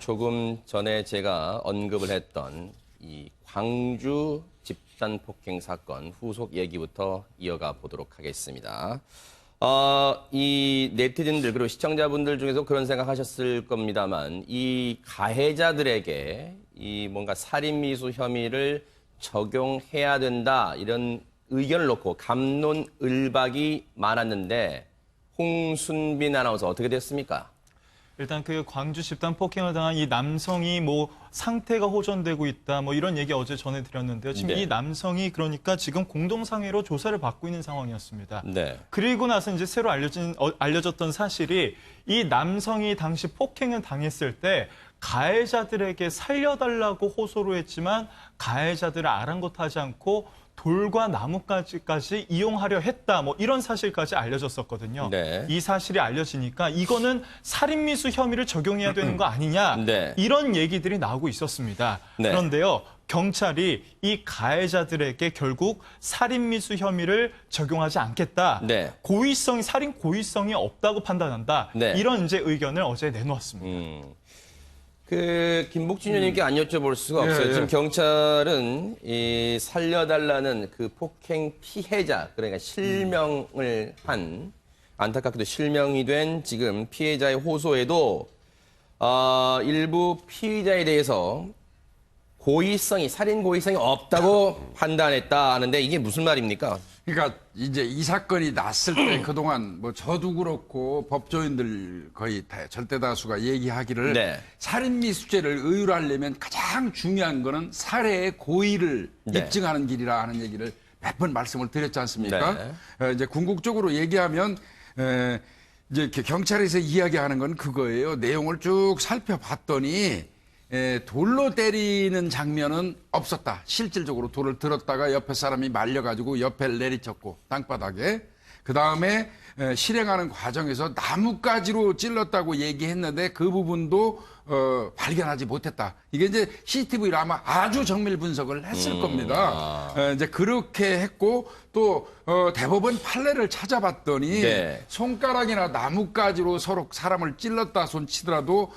조금 전에 제가 언급을 했던 이 광주 집단 폭행 사건 후속 얘기부터 이어가 보도록 하겠습니다. 이 네티즌들 그리고 시청자분들 중에서 그런 생각하셨을 겁니다만 이 가해자들에게 이 뭔가 살인미수 혐의를 적용해야 된다 이런 의견을 놓고 갑론을박이 많았는데 홍순빈 아나운서 어떻게 됐습니까? 일단 그 광주 집단 폭행을 당한 이 남성이 뭐 상태가 호전되고 있다 뭐 이런 얘기 어제 전해드렸는데요. 지금 네. 이 남성이 그러니까 지금 공동상해로 조사를 받고 있는 상황이었습니다. 네. 그리고 나서 이제 새로 알려졌던 사실이 이 남성이 당시 폭행을 당했을 때 가해자들에게 살려달라고 호소를 했지만 가해자들을 아랑곳하지 않고 돌과 나뭇가지까지 이용하려 했다. 뭐 이런 사실까지 알려졌었거든요. 네. 이 사실이 알려지니까 이거는 살인미수 혐의를 적용해야 되는 거 아니냐. 네. 이런 얘기들이 나오고 있었습니다. 네. 그런데요. 경찰이 이 가해자들에게 결국 살인미수 혐의를 적용하지 않겠다. 네. 살인 고의성이 없다고 판단한다. 네. 이런 이제 의견을 어제 내놓았습니다. 김복진 의원님께 안 여쭤볼 수가 없어요. 예. 지금 경찰은 이 살려달라는 그 폭행 피해자, 그러니까 실명을 한, 안타깝게도 실명이 된 지금 피해자의 호소에도, 일부 피의자에 대해서 살인 고의성이 없다고 판단했다 하는데 이게 무슨 말입니까? 그러니까 이제 이 사건이 났을 때 그동안 뭐 저도 그렇고 법조인들 거의 절대 다수가 얘기하기를 네. 살인미수죄를 의율하려면 가장 중요한 거는 살해의 고의를 네. 입증하는 길이라 하는 얘기를 몇 번 말씀을 드렸지 않습니까? 네. 이제 궁극적으로 얘기하면 이제 경찰에서 이야기하는 건 그거예요. 내용을 쭉 살펴봤더니 돌로 때리는 장면은 없었다. 실질적으로 돌을 들었다가 옆에 사람이 말려가지고 옆에 내리쳤고 땅바닥에. 그다음에 실행하는 과정에서 나뭇가지로 찔렀다고 얘기했는데 그 부분도 발견하지 못했다. 이게 이제 CCTV로 아마 아주 정밀 분석을 했을 겁니다. 이제 그렇게 했고 또 대법원 판례를 찾아봤더니 네. 손가락이나 나뭇가지로 서로 사람을 찔렀다 손치더라도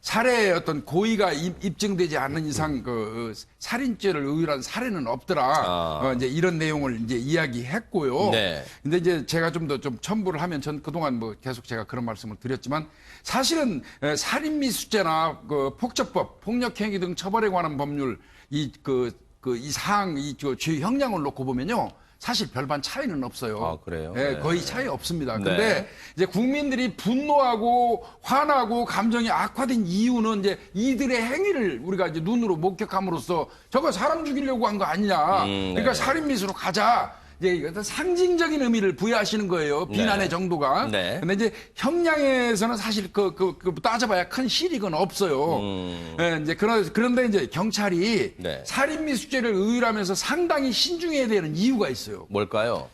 살해의 어떤 고의가 입증되지 않는 이상 그 살인죄를 의율한 사례는 없더라. 이제 이런 내용을 이제 이야기했고요. 네. 근데 이제 제가 좀 더 좀 첨부를 하면 전 그동안 뭐 계속 제가 그런 말씀을 드렸지만 사실은 살인미수죄나 그 폭처법, 폭력행위 등 처벌에 관한 법률 이 사항 죄 형량을 놓고 보면요. 사실 별반 차이는 없어요. 아, 그래요? 예, 네. 거의 차이 없습니다. 근데 네. 이제 국민들이 분노하고 화나고 감정이 악화된 이유는 이제 이들의 행위를 우리가 이제 눈으로 목격함으로써 저거 사람 죽이려고 한 거 아니냐. 그러니까 네. 살인미수로 가자. 이제 어떤 상징적인 의미를 부여하시는 거예요. 비난의 네. 정도가. 네. 근데 이제 형량에서는 사실 따져봐야 큰 실익은 없어요. 예, 이제 그런데 이제 경찰이 네. 살인미수죄를 의율하면서 상당히 신중해야 되는 이유가 있어요. 뭘까요?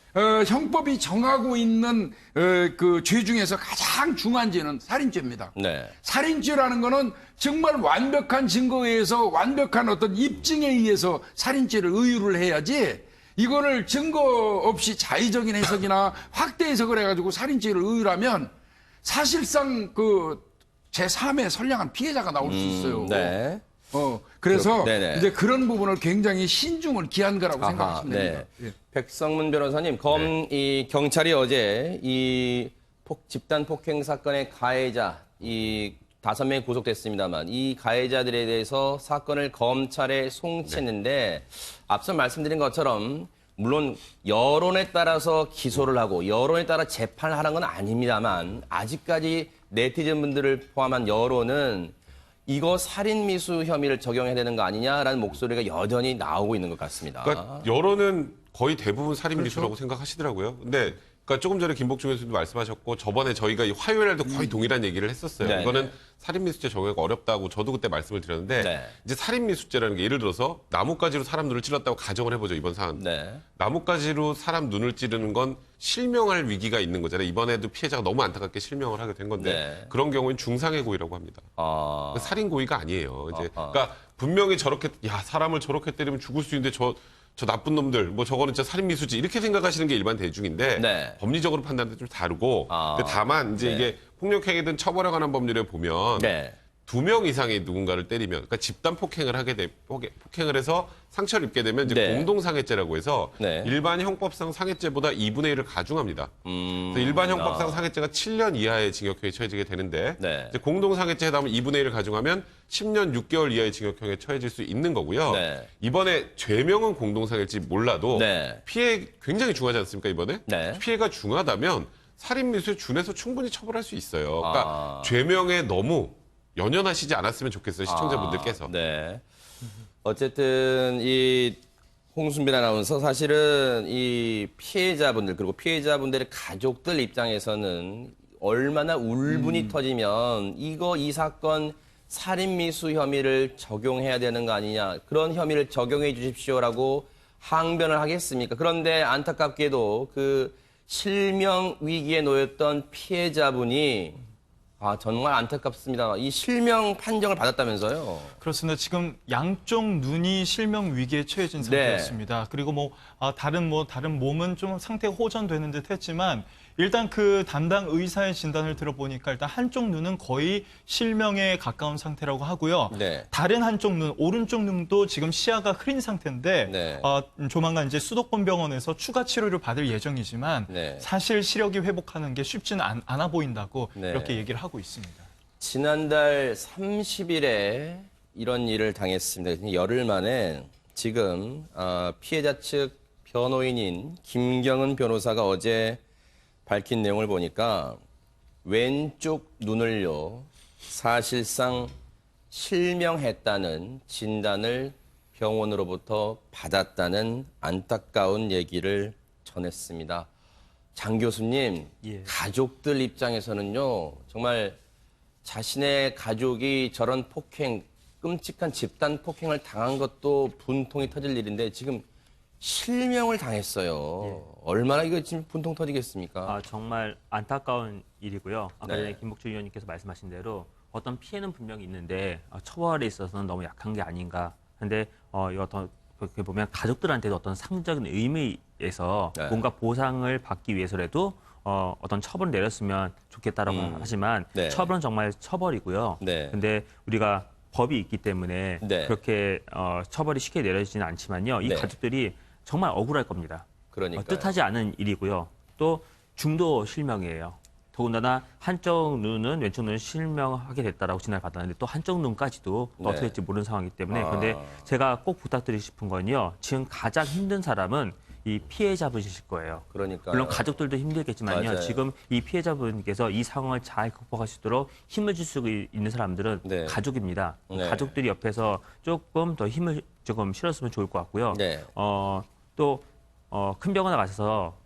형법이 정하고 있는 그 죄 중에서 가장 중한 죄는 살인죄입니다. 네. 살인죄라는 거는 정말 완벽한 증거에 의해서 완벽한 어떤 입증에 의해서 살인죄를 의율을 해야지 이거를 증거 없이 자의적인 해석이나 확대 해석을 해가지고 살인죄를 의율하면 사실상 그 제3의 선량한 피해자가 나올 수 있어요. 네. 그래서 네네. 이제 그런 부분을 굉장히 신중을 기한 거라고 생각하시면 됩니다. 예. 백성문 변호사님, 이 경찰이 어제 이 집단 폭행 사건의 가해자 이 5명이 구속됐습니다만 이 가해자들에 대해서 사건을 검찰에 송치했는데 앞서 말씀드린 것처럼 물론 여론에 따라서 기소를 하고 여론에 따라 재판을 하는 건 아닙니다만 아직까지 네티즌분들을 포함한 여론은 이거 살인미수 혐의를 적용해야 되는 거 아니냐라는 목소리가 여전히 나오고 있는 것 같습니다. 그러니까 여론은 거의 대부분 살인미수라고 생각하시더라고요. 근데 그러니까 조금 전에 김복중 교수님도 말씀하셨고 저번에 저희가 이 화요일 날도 거의 동일한 얘기를 했었어요. 네, 이거는 네. 살인미수죄 적용하기가 어렵다고 저도 그때 말씀을 드렸는데 네. 이제 살인미수죄라는 게 예를 들어서 나뭇가지로 사람 눈을 찔렀다고 가정을 해보죠. 이번 사안. 네. 나뭇가지로 사람 눈을 찌르는 건 실명할 위기가 있는 거잖아요. 이번에도 피해자가 너무 안타깝게 실명을 하게 된 건데 네. 그런 경우엔 중상해 고의라고 합니다. 살인 고의가 아니에요. 이제 그러니까 분명히 저렇게 사람을 저렇게 때리면 죽을 수 있는데 저 나쁜 놈들, 뭐 저거는 진짜 살인미수지 이렇게 생각하시는 게 일반 대중인데 네. 법리적으로 판단도 좀 다르고 근데 다만 이제 네. 이게 폭력행위든 처벌에 관한 법률에 보면 네. 2명 이상이 누군가를 때리면, 그러니까 집단 폭행을 폭행을 해서 상처를 입게 되면 이제 네. 공동상해죄라고 해서 네. 일반 형법상 상해죄보다 2분의 1을 가중합니다. 그래서 일반 형법상 상해죄가 7년 이하의 징역형에 처해지게 되는데 네. 이제 공동상해죄 해당하면 2분의 1을 가중하면 10년 6개월 이하의 징역형에 처해질 수 있는 거고요. 네. 이번에 죄명은 공동상해일지 몰라도 네. 피해 굉장히 중하지 않습니까, 이번에? 네. 피해가 중하다면 살인미수에 준해서 충분히 처벌할 수 있어요. 그러니까 아. 죄명에 너무 연연하시지 않았으면 좋겠어요, 시청자분들께서. 네. 어쨌든 이 홍순빈 아나운서 사실은 이 피해자분들 그리고 피해자분들의 가족들 입장에서는 얼마나 울분이 터지면 이 사건 살인미수 혐의를 적용해야 되는 거 아니냐, 그런 혐의를 적용해 주십시오라고 항변을 하겠습니까? 그런데 안타깝게도 그 실명 위기에 놓였던 피해자분이 정말 안타깝습니다. 이 실명 판정을 받았다면서요? 그렇습니다. 지금 양쪽 눈이 실명 위기에 처해진 상태였습니다. 그리고 다른 몸은 좀 상태가 호전되는 듯 했지만 일단 그 담당 의사의 진단을 들어보니까 일단 한쪽 눈은 거의 실명에 가까운 상태라고 하고요. 네. 다른 한쪽 눈, 오른쪽 눈도 지금 시야가 흐린 상태인데 네. 조만간 이제 수도권 병원에서 추가 치료를 받을 예정이지만 네. 사실 시력이 회복하는 게 쉽지는 않아 보인다고 네. 이렇게 얘기를 하고 있습니다. 지난달 30일에 이런 일을 당했습니다. 열흘 만에 지금 피해자 측 변호인인 김경은 변호사가 어제 밝힌 내용을 보니까 왼쪽 눈을요, 사실상 실명했다는 진단을 병원으로부터 받았다는 안타까운 얘기를 전했습니다. 장 교수님, 예. 가족들 입장에서는요, 정말 자신의 가족이 저런 폭행, 끔찍한 집단 폭행을 당한 것도 분통이 터질 일인데 지금 실명을 당했어요. 얼마나 이거 지금 분통 터지겠습니까? 정말 안타까운 일이고요. 아까 네. 전에 김복주 의원님께서 말씀하신 대로 어떤 피해는 분명히 있는데 처벌에 있어서는 너무 약한 게 아닌가. 근데 이거 그렇게 보면 가족들한테도 어떤 상징적인 의미에서 네. 뭔가 보상을 받기 위해서라도 어떤 처벌을 내렸으면 좋겠다라고 하지만 네. 처벌은 정말 처벌이고요. 네. 근데 우리가 법이 있기 때문에 네. 그렇게 처벌이 쉽게 내려지지는 않지만요. 이 네. 가족들이 정말 억울할 겁니다. 그러니까요. 뜻하지 않은 일이고요. 또 중도 실명이에요. 더군다나 한쪽 눈은 왼쪽 눈은 실명하게 됐다라고 진단을 받았는데 또 한쪽 눈까지도 또 네. 어떻게 될지 모르는 상황이기 때문에 아. 그런데 제가 꼭 부탁드리고 싶은 건요. 지금 가장 힘든 사람은 이 피해자분이실 거예요. 그러니까 물론 가족들도 힘들겠지만요. 맞아요. 지금 이 피해자분께서 이 상황을 잘 극복할 수 있도록 힘을 줄 수 있는 사람들은 네. 가족입니다. 네. 가족들이 옆에서 조금 더 힘을 조금 실었으면 좋을 것 같고요. 네. 또 큰 병원에 가셔서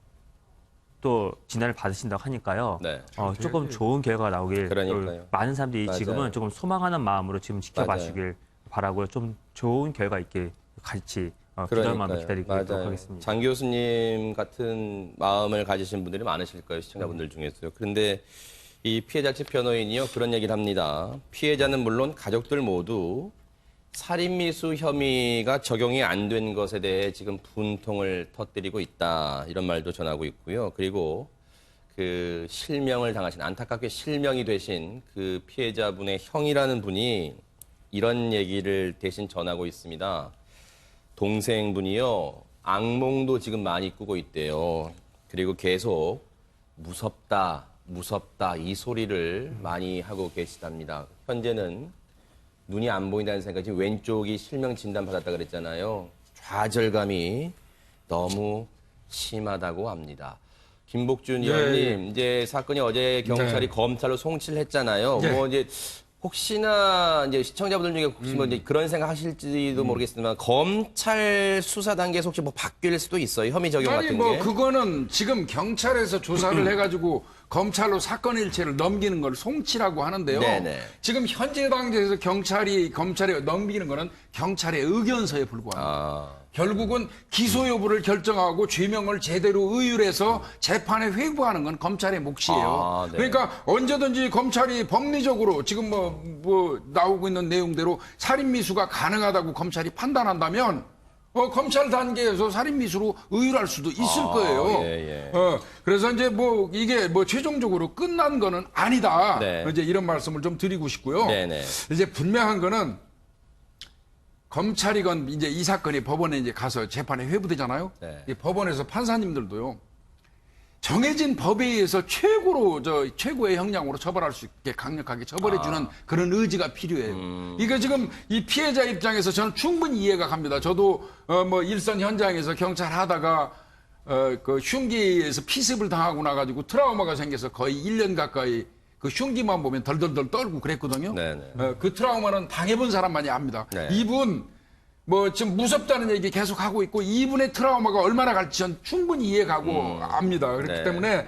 또 진단을 받으신다고 하니까요. 네. 조금 좋은 결과가 나오길 그러니까요. 많은 사람들이 맞아요. 지금은 조금 소망하는 마음으로 지금 지켜봐 맞아요. 주길 바라고요. 좀 좋은 결과 있길 같이 기도할 마음으로 기다리도록 하겠습니다. 장 교수님 같은 마음을 가지신 분들이 많으실 거예요, 시청자분들 중에서요. 그런데 이 피해자 측 변호인이요, 그런 얘기를 합니다. 피해자는 물론 가족들 모두 살인미수 혐의가 적용이 안 된 것에 대해 지금 분통을 터뜨리고 있다, 이런 말도 전하고 있고요. 그리고 그 실명을 당하신, 안타깝게 실명이 되신 그 피해자분의 형이라는 분이 이런 얘기를 대신 전하고 있습니다. 동생분이요, 악몽도 지금 많이 꾸고 있대요. 그리고 계속 무섭다, 무섭다 이 소리를 많이 하고 계시답니다. 현재는 눈이 안 보인다는 생각이, 지금 왼쪽이 실명 진단 받았다 그랬잖아요. 좌절감이 너무 심하다고 합니다. 김복준 의원님, 이제 사건이 어제 경찰이 검찰로 송치를 했잖아요. 네. 뭐 이제 혹시나 이제 시청자분들 중에 혹시 뭐 이제 그런 생각 하실지도 모르겠지만 검찰 수사 단계에서 혹시 뭐 바뀔 수도 있어요. 혐의 적용 아니 같은 뭐 게. 그거는 지금 경찰에서 조사를 해가지고 검찰로 사건 일체를 넘기는 걸 송치라고 하는데요. 네네. 지금 현재 단계에서 검찰에 넘기는 거는 경찰의 의견서에 불과합니다. 아, 결국은 기소 여부를 결정하고 죄명을 제대로 의율해서 재판에 회부하는 건 검찰의 몫이에요. 아, 네. 그러니까 언제든지 검찰이 법리적으로 지금 뭐 나오고 있는 내용대로 살인미수가 가능하다고 검찰이 판단한다면 검찰 단계에서 살인 미수로 의율할 수도 있을 거예요. 예, 예. 그래서 이제 뭐 이게 뭐 최종적으로 끝난 거는 아니다. 네. 이제 이런 말씀을 좀 드리고 싶고요. 네네. 이제 분명한 거는 검찰이건 이제 이 사건이 법원에 이제 가서 재판에 회부되잖아요. 네. 이 법원에서 판사님들도요. 정해진 법에 의해서 최고의 형량으로 처벌할 수 있게 강력하게 처벌해주는 그런 의지가 필요해요. 이거 지금 이 피해자 입장에서 저는 충분히 이해가 갑니다. 저도 뭐 일선 현장에서 경찰 하다가 그 흉기에서 피습을 당하고 나가지고 트라우마가 생겨서 거의 1년 가까이 그 흉기만 보면 덜덜덜 떨고 그랬거든요. 네네. 그 트라우마는 당해본 사람만이 압니다. 네. 이분 뭐 지금 무섭다는 얘기 계속 하고 있고 이분의 트라우마가 얼마나 갈지 전 충분히 이해가고 압니다. 그렇기 네. 때문에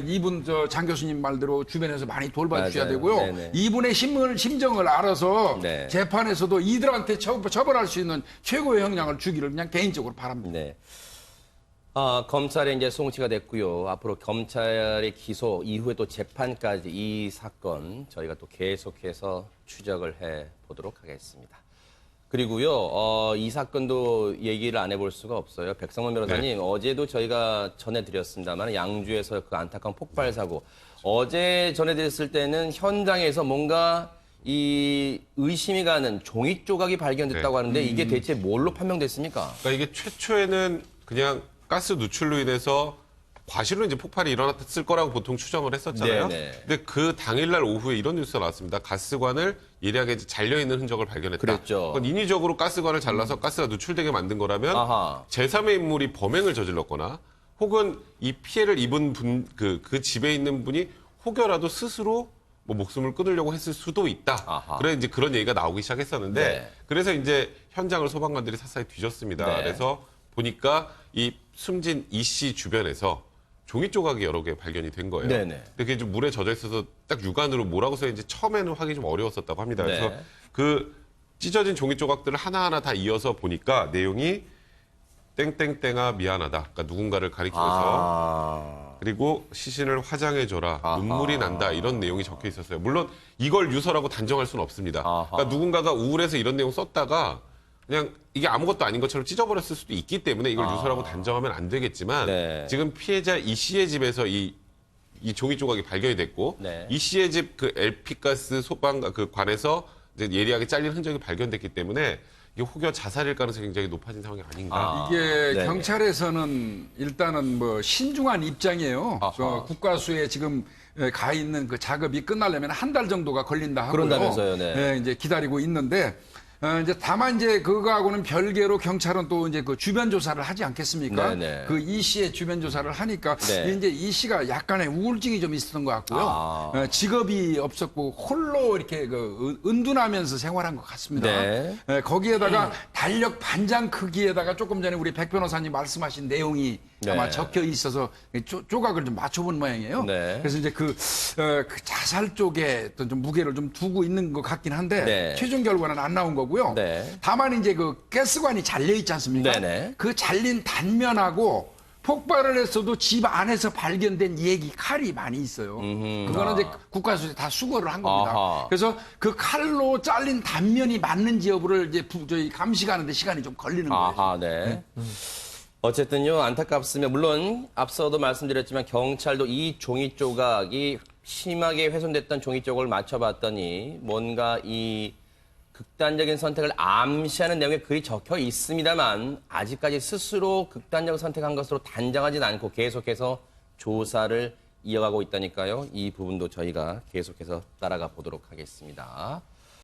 이분 장 교수님 말대로 주변에서 많이 돌봐주셔야 맞아요. 되고요. 네네. 이분의 심정을 알아서 네. 재판에서도 이들한테 처벌할 수 있는 최고의 형량을 주기를 그냥 개인적으로 바랍니다. 네. 검찰에 이제 송치가 됐고요. 앞으로 검찰의 기소 이후에 또 재판까지 이 사건 저희가 또 계속해서 추적을 해 보도록 하겠습니다. 그리고요, 이 사건도 얘기를 안 해볼 수가 없어요. 백성원 변호사님, 어제도 저희가 전해드렸습니다만 양주에서 그 안타까운 폭발 사고. 어제 전해드렸을 때는 현장에서 뭔가 이 의심이 가는 종이 조각이 발견됐다고 하는데 이게 대체 뭘로 판명됐습니까? 그러니까 이게 최초에는 그냥 가스 누출로 인해서 과실로 이제 폭발이 일어났을 거라고 보통 추정을 했었잖아요. 네네. 근데 그 당일날 오후에 이런 뉴스가 나왔습니다. 가스관을 예리하게 이제 잘려있는 흔적을 발견했다. 그랬죠. 그건 인위적으로 가스관을 잘라서 가스가 누출되게 만든 거라면 아하. 제3의 인물이 범행을 저질렀거나 혹은 이 피해를 입은 분, 그 집에 있는 분이 혹여라도 스스로 뭐 목숨을 끊으려고 했을 수도 있다. 아하. 그래 이제 그런 얘기가 나오기 시작했었는데 네. 그래서 이제 현장을 소방관들이 사사히 뒤졌습니다. 네. 그래서 보니까 이 숨진 이 씨 주변에서 종이 조각이 여러 개 발견이 된 거예요. 네네. 근데 그게 좀 물에 젖어 있어서 딱 육안으로 뭐라고 써있는지 처음에는 확인이 좀 어려웠었다고 합니다. 그래서 네. 그 찢어진 종이 조각들을 하나하나 다 이어서 보니까 내용이 땡땡땡아 미안하다. 그러니까 누군가를 가리키면서 그리고 시신을 화장해줘라. 아하. 눈물이 난다. 이런 내용이 적혀 있었어요. 물론 이걸 유서라고 단정할 수는 없습니다. 아하. 그러니까 누군가가 우울해서 이런 내용 썼다가 그냥 이게 아무것도 아닌 것처럼 찢어버렸을 수도 있기 때문에 이걸 유서라고 단정하면 안 되겠지만 네. 지금 피해자 이 씨의 집에서 이 종이 조각이 발견이 됐고 네. 이 씨의 집 그 LP가스 소방 그 관에서 이제 예리하게 잘린 흔적이 발견됐기 때문에 이게 혹여 자살일 가능성이 굉장히 높아진 상황이 아닌가. 이게 네네. 경찰에서는 일단은 뭐 신중한 입장이에요. 아하. 국가수에 지금 가 있는 그 작업이 끝나려면 한 달 정도가 걸린다 하고요. 그런다면서요, 네. 이제 기다리고 있는데 이제 다만 이제 그거하고는 별개로 경찰은 또 이제 그 주변 조사를 하지 않겠습니까? 네네. 그 이 씨의 주변 조사를 하니까 네. 이제 이 씨가 약간의 우울증이 좀 있었던 것 같고요. 직업이 없었고 홀로 이렇게 그 은둔하면서 생활한 것 같습니다. 네. 거기에다가 달력 반장 크기에다가 조금 전에 우리 백 변호사님 말씀하신 내용이 네. 아마 적혀 있어서 조각을 좀 맞춰본 모양이에요. 네. 그래서 이제 그 자살 쪽에 어떤 좀 무게를 좀 두고 있는 것 같긴 한데 네. 최종 결과는 안 나온 거고요. 네. 다만 이제 그 가스관이 잘려 있지 않습니까? 네네. 그 잘린 단면하고 폭발을 했어도 집 안에서 발견된 얘기 칼이 많이 있어요. 그거는 이제 국가수에 다 수거를 한 겁니다. 아하. 그래서 그 칼로 잘린 단면이 맞는지 여부를 이제 저희 감식하는데 시간이 좀 걸리는 거예요. 아하, 네. 어쨌든요, 안타깝습니다. 물론, 앞서도 말씀드렸지만, 경찰도 이 종이 조각이 심하게 훼손됐던 종이 조각을 맞춰봤더니, 뭔가 이 극단적인 선택을 암시하는 내용의 글이 적혀 있습니다만, 아직까지 스스로 극단적 선택한 것으로 단정하진 않고 계속해서 조사를 이어가고 있다니까요. 이 부분도 저희가 계속해서 따라가 보도록 하겠습니다.